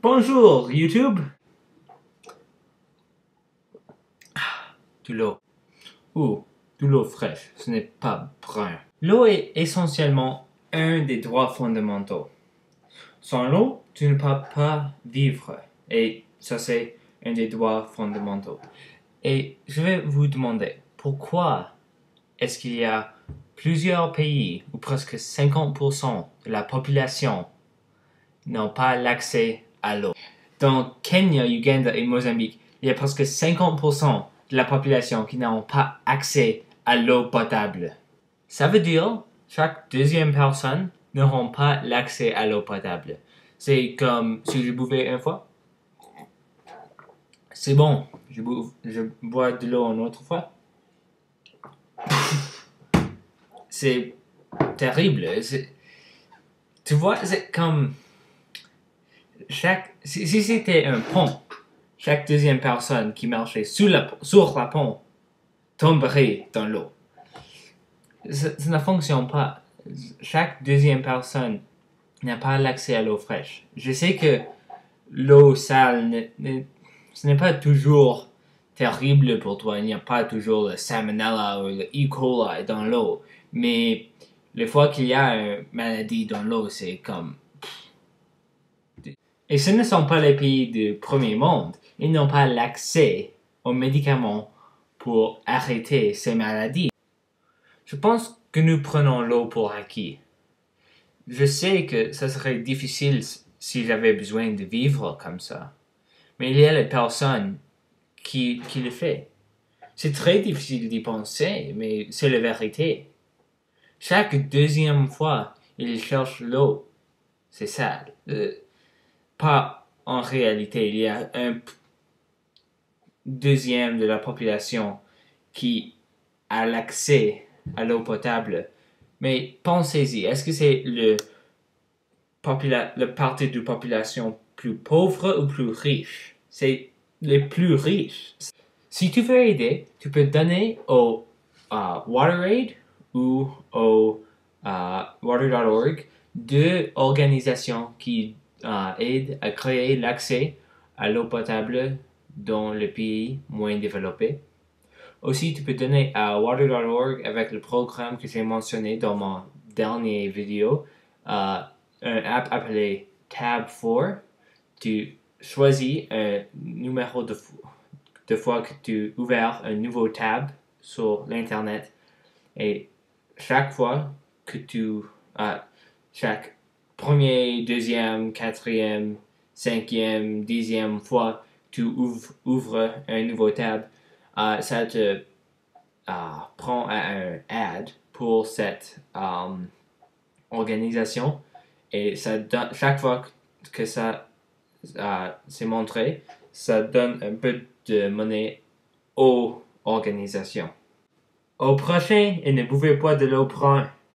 Bonjour YouTube. De l'eau. Ou de l'eau fraîche, ce n'est pas brun. L'eau est essentiellement un des droits fondamentaux. Sans l'eau, tu ne peux pas vivre. Et ça, c'est un des droits fondamentaux. Et je vais vous demander, pourquoi est-ce qu'il y a plusieurs pays où presque 50% de la population n'ont pas l'accès à l'eau? Dans Kenya, Uganda et Mozambique, il y a presque 50% de la population qui n'ont pas accès à l'eau potable. Ça veut dire que chaque deuxième personne n'aura pas l'accès à l'eau potable. C'est comme si je buvais une fois. C'est bon, je bois de l'eau une autre fois. C'est terrible. Tu vois, c'est comme si c'était un pont, chaque deuxième personne qui marchait sur la pont tomberait dans l'eau. Ça ne fonctionne pas. Chaque deuxième personne n'a pas l'accès à l'eau fraîche. Je sais que l'eau sale, ce n'est pas toujours terrible pour toi. Il n'y a pas toujours le salmonella ou le E. coli dans l'eau. Mais les fois qu'il y a une maladie dans l'eau, c'est comme... Et ce ne sont pas les pays du premier monde. Ils n'ont pas l'accès aux médicaments pour arrêter ces maladies. Je pense que nous prenons l'eau pour acquis. Je sais que ça serait difficile si j'avais besoin de vivre comme ça. Mais il y a les personnes qui le font. C'est très difficile d'y penser, mais c'est la vérité. Chaque deuxième fois, ils cherchent l'eau. C'est sale. Pas en réalité. Il y a un deuxième de la population qui a l'accès à l'eau potable. Mais pensez-y, est-ce que c'est le partie de la population plus pauvre ou plus riche? C'est les plus riches. Si tu veux aider, tu peux donner au WaterAid ou au water.org, deux organisations qui aident à créer l'accès à l'eau potable dans les pays moins développés. Aussi, tu peux donner à water.org avec le programme que j'ai mentionné dans mon dernier vidéo, un app appelé Tab4. Tu choisis un numéro de fois que tu ouvres un nouveau tab sur l'internet et chaque fois que chaque premier, deuxième, quatrième, cinquième, dixième fois tu ouvres un nouveau tab, ça te prend un ad pour cette organisation et ça donne, chaque fois que ça c'est montré, ça donne un peu de monnaie aux organisations. Au prochain, et ne buvez pas de l'eau brune.